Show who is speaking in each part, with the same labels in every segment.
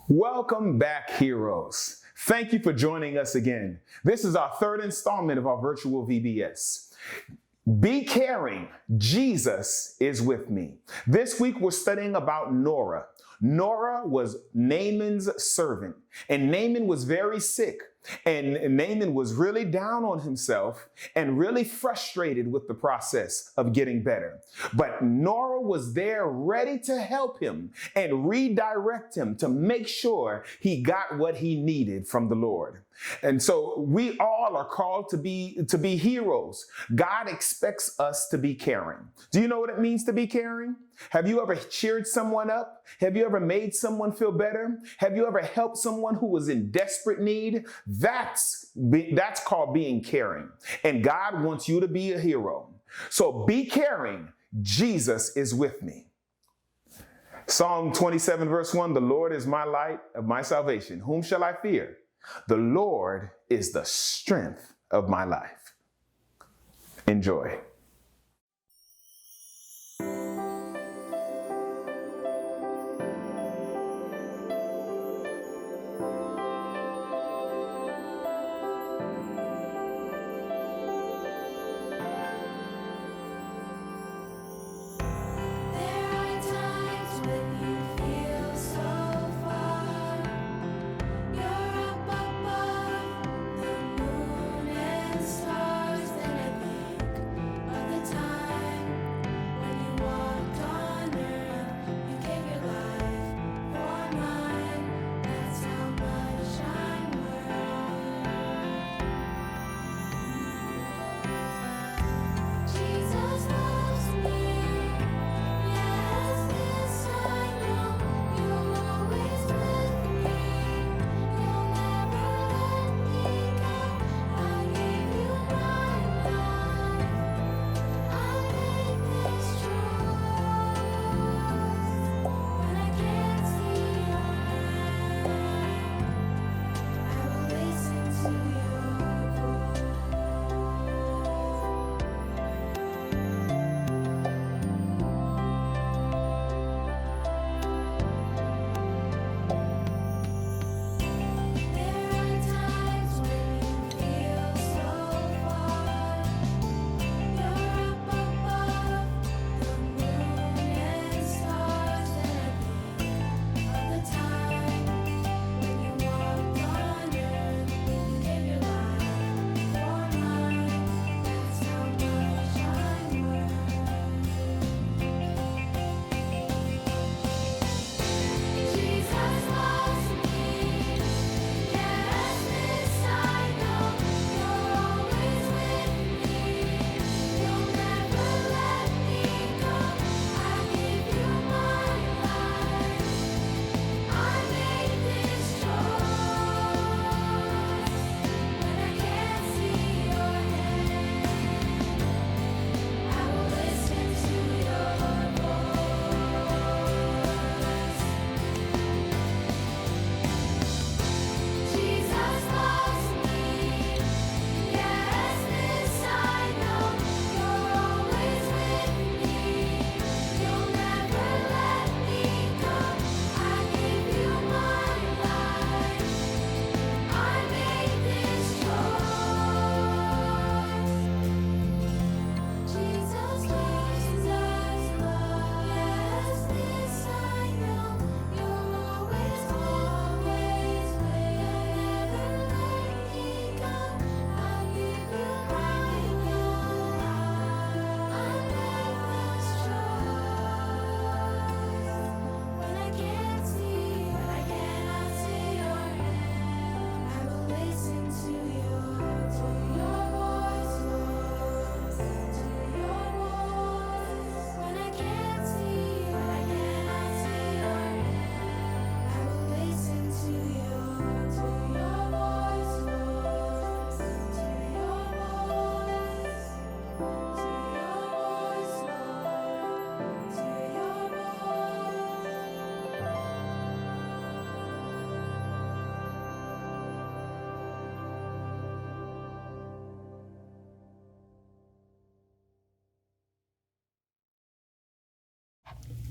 Speaker 1: Welcome back, heroes. Thank you for joining us again. This is our third installment of our virtual VBS. Be caring, Jesus is with me. This week we're studying about Nora. Nora was Naaman's servant, and Naaman was very sick. And Naaman was really down on himself and really frustrated with the process of getting better. But Nora was there ready to help him and redirect him to make sure he got what he needed from the Lord. And so we all are called to be heroes. God expects us to be caring. Do you know what it means to be caring? Have you ever cheered someone up? Have you ever made someone feel better? Have you ever helped someone who was in desperate need? That's called being caring. And God wants you to be a hero. So be caring. Jesus is with me. Psalm 27 verse 1, the Lord is my light of my salvation. Whom shall I fear? The Lord is the strength of my life. Enjoy.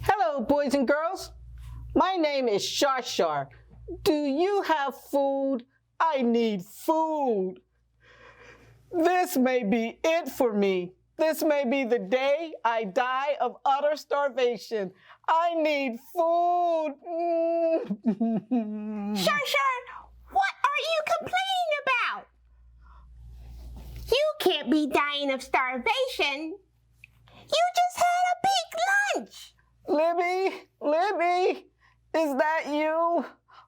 Speaker 2: Hello, boys and girls. My name is Shar Shar, do you have food? I need food. This may be it for me. This may be the day I die of utter starvation. I need food.
Speaker 3: Sure. What are you complaining about? You can't be dying of starvation. You just had a big lunch.
Speaker 2: Libby, is that you?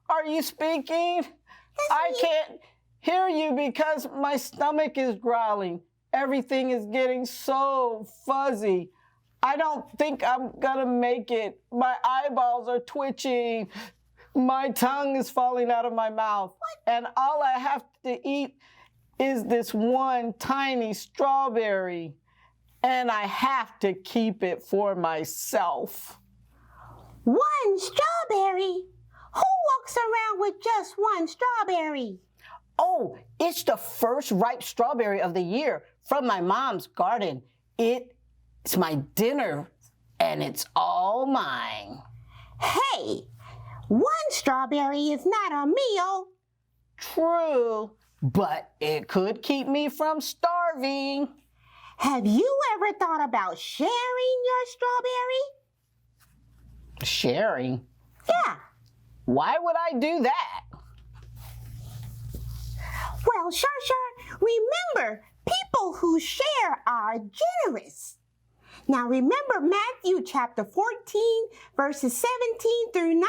Speaker 2: Are you speaking? I can't hear you because my stomach is growling. Everything is getting so fuzzy. I don't think I'm gonna make it. My eyeballs are twitching. My tongue is falling out of my mouth. And all I have to eat is this one tiny strawberry. And I have to keep it for myself.
Speaker 3: One strawberry? Who walks around with just one strawberry?
Speaker 2: Oh, it's the first ripe strawberry of the year from my mom's garden. It's my dinner, and it's all mine.
Speaker 3: Hey, one strawberry is not a meal.
Speaker 2: True, but it could keep me from starving.
Speaker 3: Have you ever thought about sharing your strawberry?
Speaker 2: Sharing?
Speaker 3: Yeah.
Speaker 2: Why would I do that?
Speaker 3: Well, sure. Remember, people who share are generous. Now remember Matthew chapter 14, verses 17 through 19?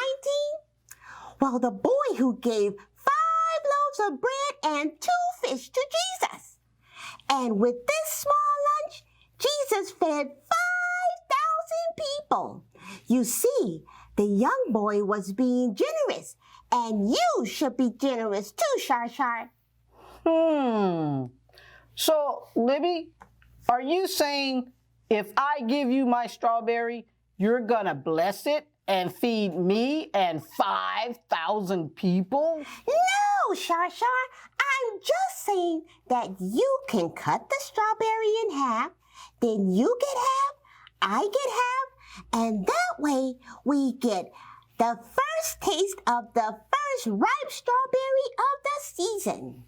Speaker 3: Well, the boy who gave 5 loaves of bread and 2 fish to Jesus. And with this small lunch, Jesus fed 5,000 people. You see, the young boy was being generous, and you should be generous too, Shar.
Speaker 2: So, Libby, are you saying if I give you my strawberry, you're gonna bless it and feed me and 5,000 people?
Speaker 3: No, Shar. I'm just saying that you can cut the strawberry in half, then you get half, I get half, and that way we get the first taste of the first ripe strawberry of the season.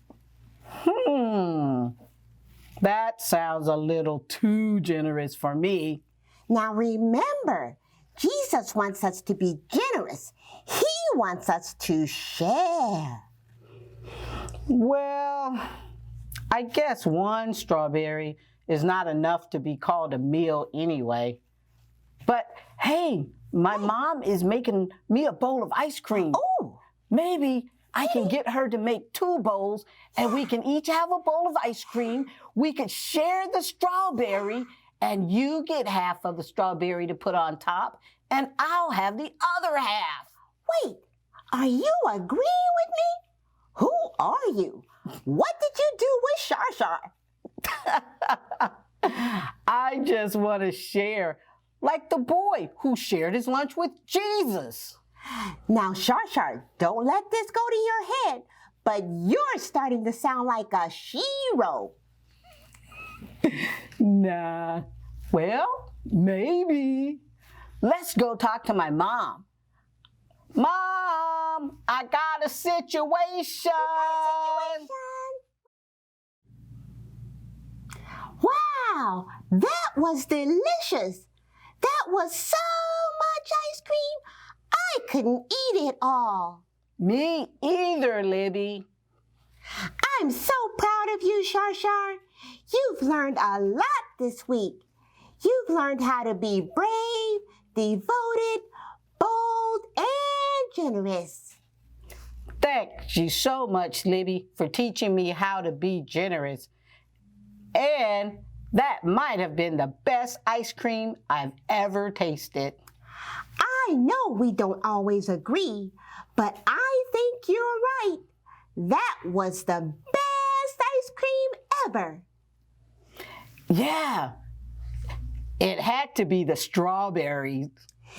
Speaker 2: That sounds a little too generous for me.
Speaker 3: Now remember, Jesus wants us to be generous. He wants us to share.
Speaker 2: Well, I guess one strawberry is not enough to be called a meal anyway. But hey, my mom is making me a bowl of ice cream.
Speaker 3: Oh!
Speaker 2: Maybe I can get her to make 2 bowls and we can each have a bowl of ice cream. We could share the strawberry and you get half of the strawberry to put on top and I'll have the other half.
Speaker 3: Wait, are you agreeing with me? Who are you? What did you do with Shar?
Speaker 2: I just want to share, like the boy who shared his lunch with Jesus.
Speaker 3: Now, Shar, don't let this go to your head, but you're starting to sound like a shero.
Speaker 2: Nah, well, maybe. Let's go talk to my mom. Mom, I got a situation.
Speaker 3: Wow, that was delicious. That was so much ice cream, I couldn't eat it all.
Speaker 2: Me either, Libby.
Speaker 3: I'm so proud of you, Shar. You've learned a lot this week. You've learned how to be brave, devoted, bold, and generous.
Speaker 2: Thank you so much, Libby, for teaching me how to be generous. And that might have been the best ice cream I've ever tasted.
Speaker 3: I know we don't always agree, but I think you're right. That was the best ice cream ever.
Speaker 2: Yeah, it had to be the strawberries.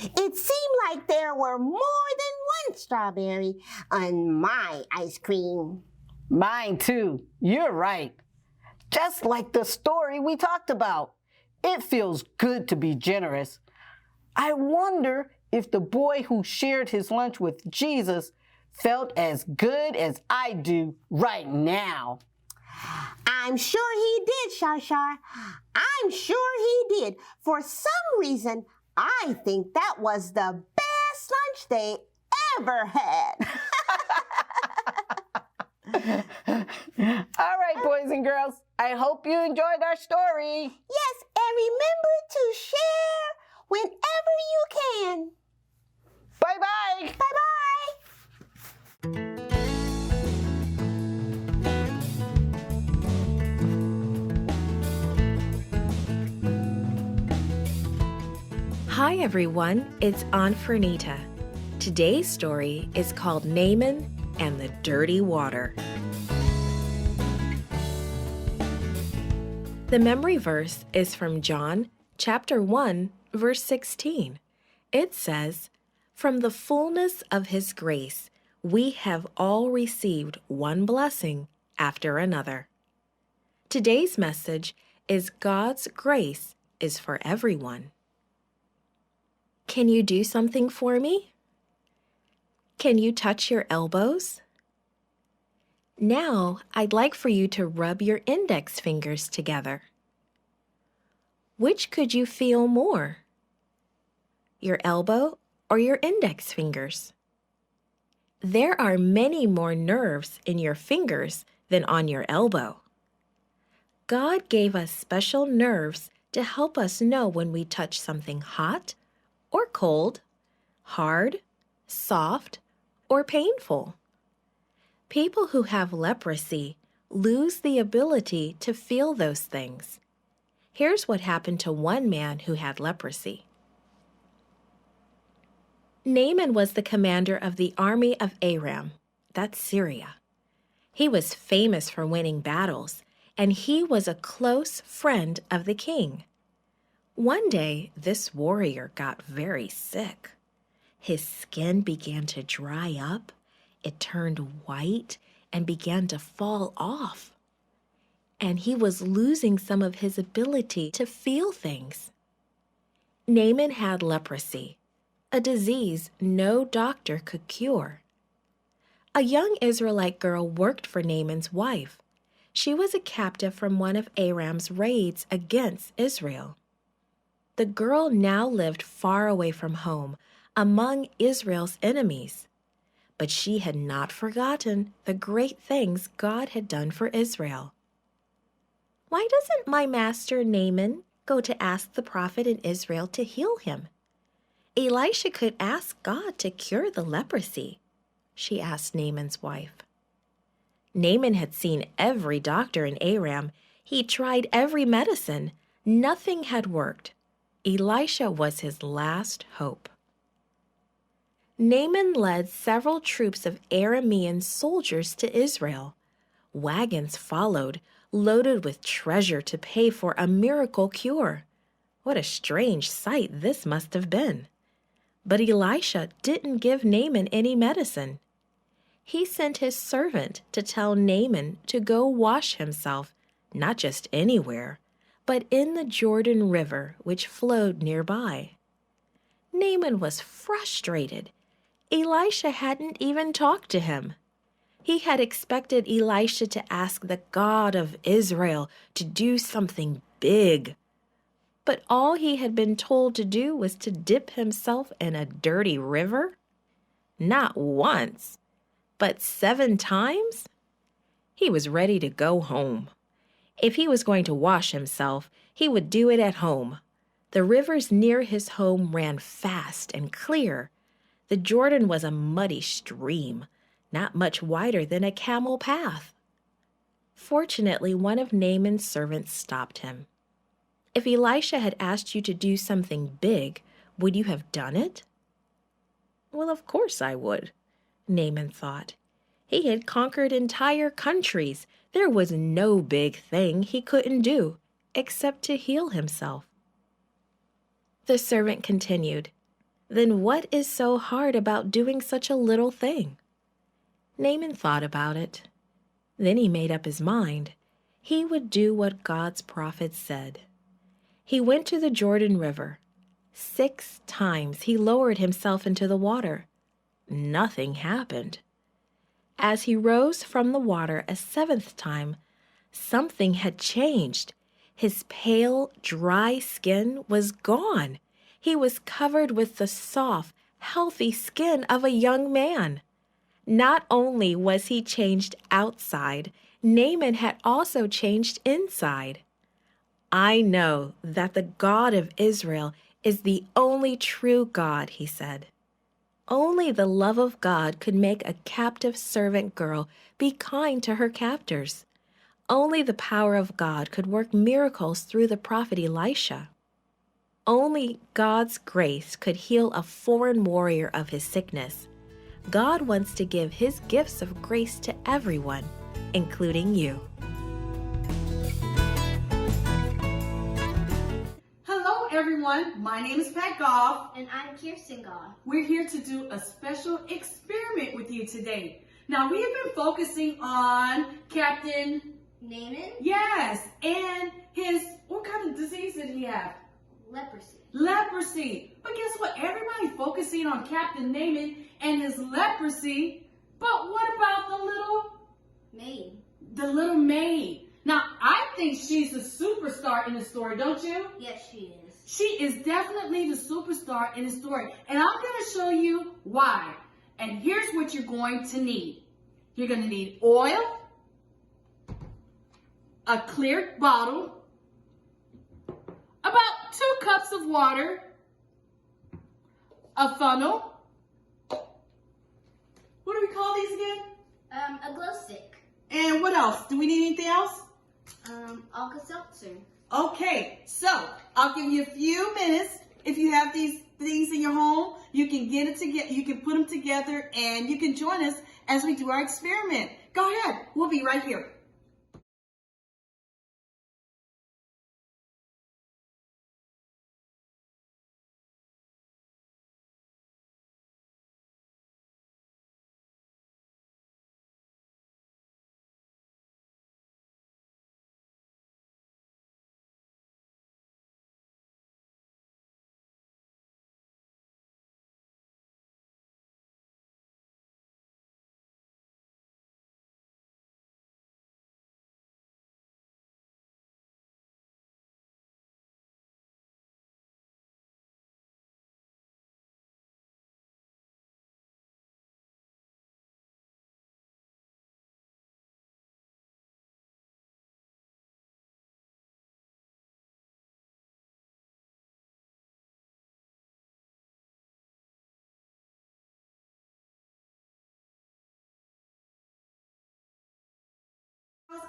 Speaker 3: It seemed like there were more than one strawberry on my ice cream.
Speaker 2: Mine too. You're right. Just like the story we talked about. It feels good to be generous. I wonder if the boy who shared his lunch with Jesus felt as good as I do right now.
Speaker 3: I'm sure he did, Shar. I'm sure he did. For some reason, I think that was the best lunch they ever had.
Speaker 2: All right, boys and girls, I hope you enjoyed our story.
Speaker 3: Yes, and remember to share whenever you can.
Speaker 2: Bye-bye.
Speaker 3: Bye-bye.
Speaker 4: Hi everyone, it's Aunt Fernita. Today's story is called Naaman and the Dirty Water. The memory verse is from John chapter 1, verse 16. It says, "From the fullness of his grace, we have all received one blessing after another." Today's message is God's grace is for everyone. Can you do something for me? Can you touch your elbows? Now, I'd like for you to rub your index fingers together. Which could you feel more? Your elbow or your index fingers? There are many more nerves in your fingers than on your elbow. God gave us special nerves to help us know when we touch something hot or cold, hard, soft, or painful. People who have leprosy lose the ability to feel those things. Here's what happened to one man who had leprosy. Naaman was the commander of the army of Aram, that's Syria. He was famous for winning battles, and he was a close friend of the king. One day, this warrior got very sick. His skin began to dry up, it turned white, and began to fall off. And he was losing some of his ability to feel things. Naaman had leprosy, a disease no doctor could cure. A young Israelite girl worked for Naaman's wife. She was a captive from one of Aram's raids against Israel. The girl now lived far away from home, among Israel's enemies. But she had not forgotten the great things God had done for Israel. Why doesn't my master Naaman go to ask the prophet in Israel to heal him? Elisha could ask God to cure the leprosy, she asked Naaman's wife. Naaman had seen every doctor in Aram. He tried every medicine. Nothing had worked. Elisha was his last hope. Naaman led several troops of Aramean soldiers to Israel. Wagons followed, loaded with treasure to pay for a miracle cure. What a strange sight this must have been. But Elisha didn't give Naaman any medicine. He sent his servant to tell Naaman to go wash himself, not just anywhere, but in the Jordan River, which flowed nearby. Naaman was frustrated. Elisha hadn't even talked to him. He had expected Elisha to ask the God of Israel to do something big. But all he had been told to do was to dip himself in a dirty river? Not once, but 7 times? He was ready to go home. If he was going to wash himself, he would do it at home. The rivers near his home ran fast and clear. The Jordan was a muddy stream, not much wider than a camel path. Fortunately, one of Naaman's servants stopped him. If Elisha had asked you to do something big, would you have done it? Well, of course I would, Naaman thought. He had conquered entire countries. There was no big thing he couldn't do, except to heal himself. The servant continued, "Then what is so hard about doing such a little thing?" Naaman thought about it. Then he made up his mind. He would do what God's prophet said. He went to the Jordan River. 6 times he lowered himself into the water. Nothing happened. As he rose from the water a seventh time, something had changed. His pale, dry skin was gone. He was covered with the soft, healthy skin of a young man. Not only was he changed outside, Naaman had also changed inside. I know that the God of Israel is the only true God, he said. Only the love of God could make a captive servant girl be kind to her captors. Only the power of God could work miracles through the prophet Elisha. Only God's grace could heal a foreign warrior of his sickness. God wants to give his gifts of grace to everyone, including you.
Speaker 5: Hello everyone, my name is Pat Goff.
Speaker 6: And I'm Kirsten Goff.
Speaker 5: We're here to do a special experiment with you today. Now we have been focusing on Captain,
Speaker 6: Naaman?
Speaker 5: yes, and what kind of disease did he have?
Speaker 6: Leprosy.
Speaker 5: Leprosy. But guess what? Everybody's focusing on Captain Naaman and his leprosy. But what about the little maid? Now, I think she's the superstar in the story, don't you?
Speaker 6: Yes, she is.
Speaker 5: She is definitely the superstar in the story. And I'm going to show you why. And here's what you're going to need. You're going to need oil, a clear bottle, about 2 cups of water, a funnel. What do we call these again?
Speaker 6: A glow stick.
Speaker 5: And what else? Do we need anything else?
Speaker 6: Alka-Seltzer.
Speaker 5: Okay, so I'll give you a few minutes. If you have these things in your home, you can get it together. You can put them together, and you can join us as we do our experiment. Go ahead. We'll be right here.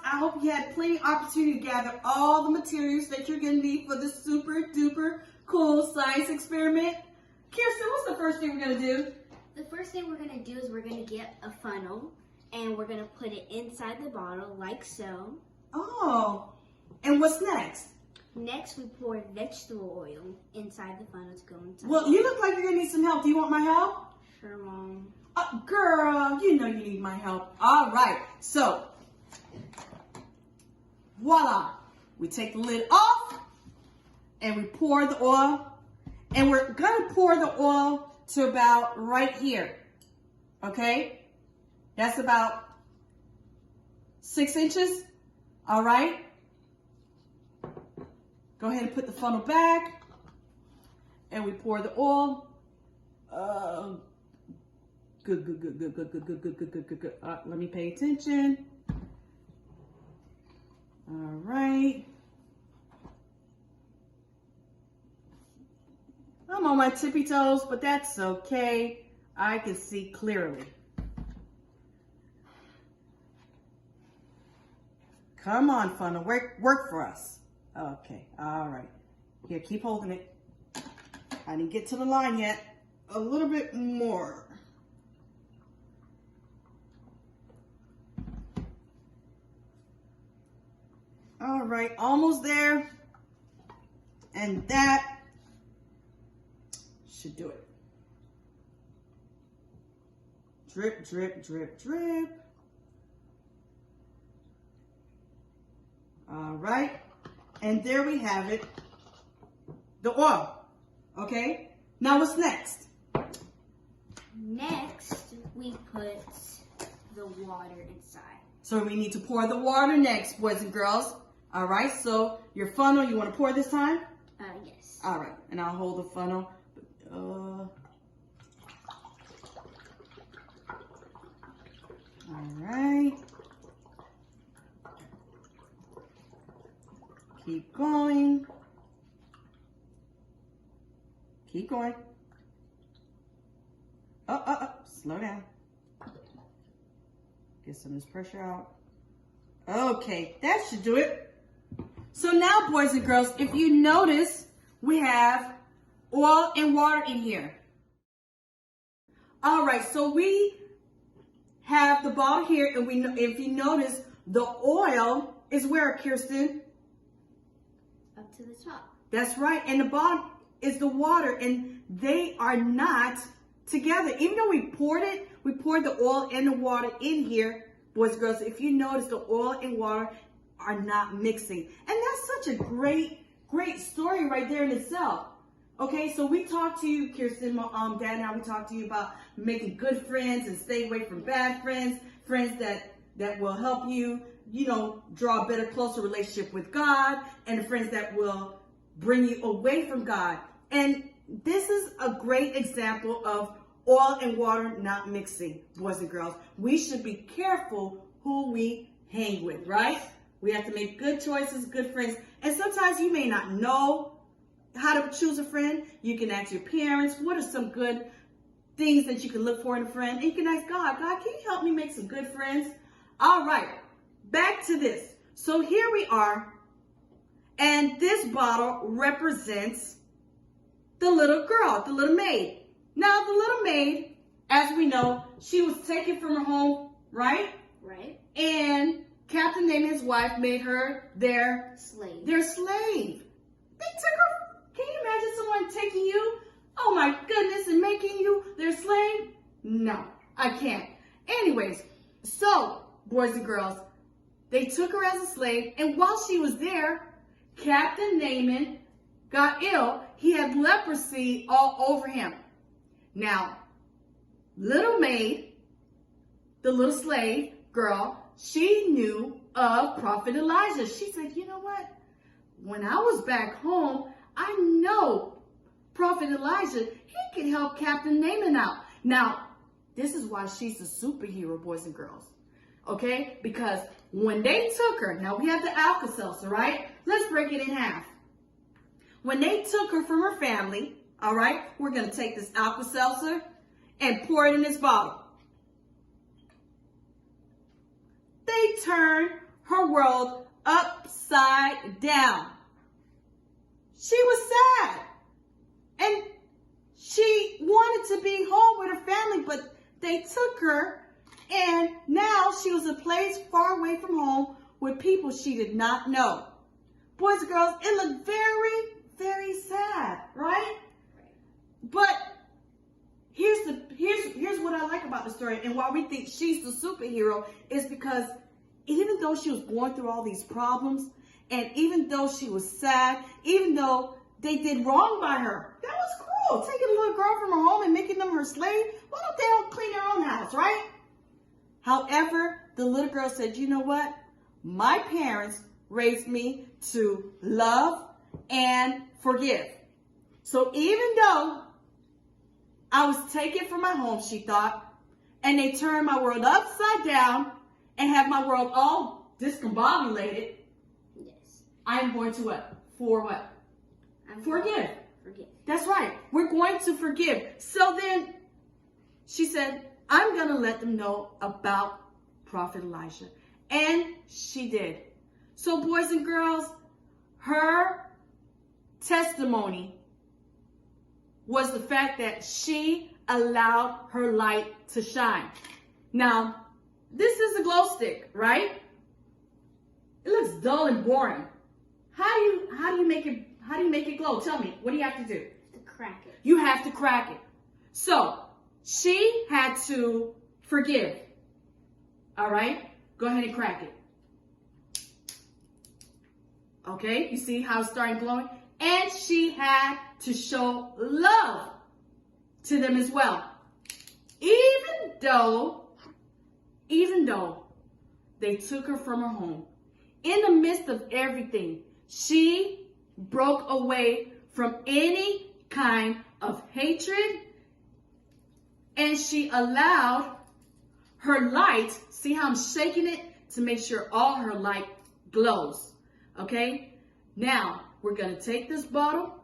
Speaker 5: I hope you had plenty of opportunity to gather all the materials that you're going to need for this super duper cool science experiment. Kirsten, what's the first thing we're going to do?
Speaker 6: The first thing we're going to do is we're going to get a funnel and we're going to put it inside the bottle like so.
Speaker 5: Oh, and what's next?
Speaker 6: Next, we pour vegetable oil inside the funnel to go inside.
Speaker 5: Well, you look like you're going to need some help. Do you want my help?
Speaker 6: Sure, Mom.
Speaker 5: Girl, you know you need my help. All right, so voila. We take the lid off and we pour the oil. And we're going to pour the oil to about right here. Okay? That's about 6 inches. All right? Go ahead and put the funnel back. And we pour the oil. Good. Let me pay attention. All right. I'm on my tippy toes, but that's okay. I can see clearly. Come on, funnel. Work for us. Okay. All right. Here, keep holding it. I didn't get to the line yet. A little bit more. All right, almost there. And that should do it. Drip, drip, drip, drip. All right. And there we have it. The oil. Okay. Now what's next?
Speaker 6: Next, we put the water inside.
Speaker 5: So we need to pour the water next, boys and girls. All right, so your funnel, you want to pour this time?
Speaker 6: Yes.
Speaker 5: All right, and I'll hold the funnel. All right. Keep going. Keep going. Slow down. Get some of this pressure out. Okay, that should do it. So now, boys and girls, if you notice, we have oil and water in here. All right, so we have the bottle here, and if you notice, the oil is where, Kirsten?
Speaker 6: Up to the top.
Speaker 5: That's right, and the bottom is the water, and they are not together. Even though we poured the oil and the water in here, boys and girls, if you notice, the oil and water are not mixing. And that's such a great story right there in itself. Okay, so we talked to you, Kirsten, Dad and I, we talked to you about making good friends and stay away from bad friends, friends that will help you, draw a better, closer relationship with God, and the friends that will bring you away from God. And this is a great example of oil and water not mixing, boys and girls. We should be careful who we hang with, right? We have to make good choices, good friends. And sometimes you may not know how to choose a friend. You can ask your parents, what are some good things that you can look for in a friend? And you can ask God, can you help me make some good friends? All right, back to this. So here we are, and this bottle represents the little girl, the little maid. Now, the little maid, as we know, she was taken from her home, right?
Speaker 6: Right.
Speaker 5: And Captain Naaman's wife made her their
Speaker 6: slave.
Speaker 5: They took her. Can you imagine someone taking you? Oh my goodness, and making you their slave? No, I can't. Anyways, so, boys and girls, they took her as a slave, and while she was there, Captain Naaman got ill. He had leprosy all over him. Now, little maid, the little slave girl, she knew of Prophet Elijah. She said, you know what? When I was back home, I know Prophet Elijah, he can help Captain Naaman out. Now, this is why she's a superhero, boys and girls. Okay? Because when they took her, now we have the Alka-Seltzer, right? Let's break it in half. When they took her from her family, all right, we're going to take this Alka-Seltzer and pour it in this bottle. They turned her world upside down. She was sad. And she wanted to be home with her family, but they took her, and now she was a place far away from home with people she did not know. Boys and girls, it looked very, very sad, right? But here's what I like about the story, and why we think she's the superhero is because even though she was going through all these problems, and even though she was sad, even though they did wrong by her, that was cruel. Taking a little girl from her home and making them her slave. Why don't they all clean their own house, right? However, the little girl said, you know what? My parents raised me to love and forgive. So even though I was taken from my home, she thought, and they turned my world upside down and have my world all discombobulated,
Speaker 6: Yes.
Speaker 5: I'm going to what? Forgive.
Speaker 6: Forgive.
Speaker 5: That's right. We're going to forgive. So then she said, I'm going to let them know about Prophet Elijah. And she did. So boys and girls, her testimony was the fact that she allowed her light to shine. Now, this is a glow stick, right? It looks dull and boring. How do you make it glow? Tell me, what do you have to do?
Speaker 6: To crack it.
Speaker 5: You have to crack it. So, she had to forgive. All right? Go ahead and crack it. Okay? You see how it's starting glowing? And she had to show love to them as well. Even even though they took her from her home. In the midst of everything, she broke away from any kind of hatred, and she allowed her light, see how I'm shaking it to make sure all her light glows, okay? Now, we're gonna take this bottle.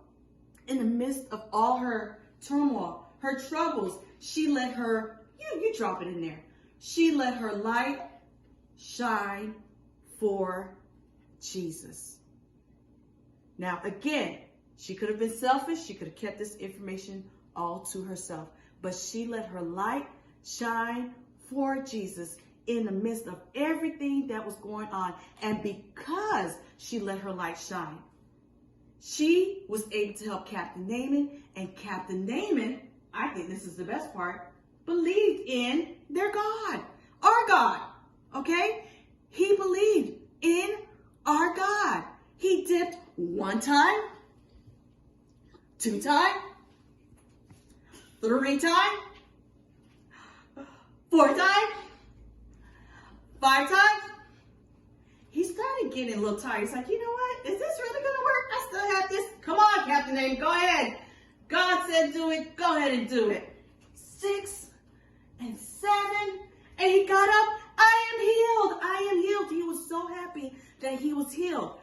Speaker 5: In the midst of all her turmoil, her troubles, she let her, you drop it in there. She let her light shine for Jesus. Now, again, she could have been selfish. She could have kept this information all to herself. But she let her light shine for Jesus in the midst of everything that was going on. And because she let her light shine, she was able to help Captain Naaman. And Captain Naaman, I think this is the best part, believed in their God, our God, okay? He believed in our God. He dipped 1 time, 2 times, 3 times, 4 times, 5 times. He started getting a little tired. He's like, you know what? Is this really going to work? I still have this. Come on, Captain Naaman, go ahead. God said do it. Go ahead and do it. 6 and 7. And he got up. I am healed. I am healed. He was so happy that he was healed.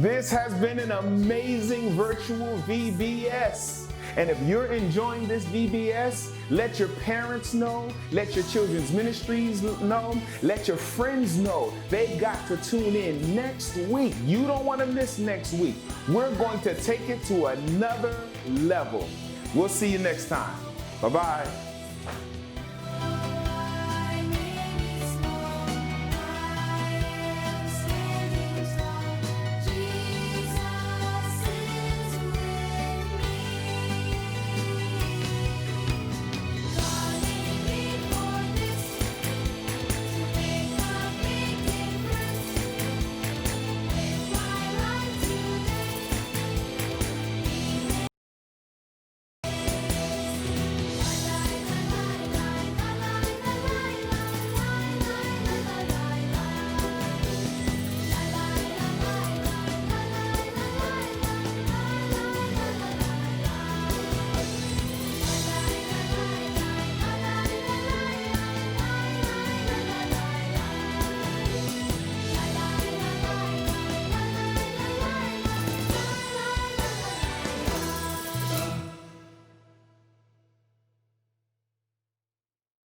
Speaker 1: This has been an amazing virtual VBS. And if you're enjoying this VBS, let your parents know, let your children's ministries know, let your friends know. They've got to tune in next week. You don't want to miss next week. We're going to take it to another level. We'll see you next time. Bye-bye.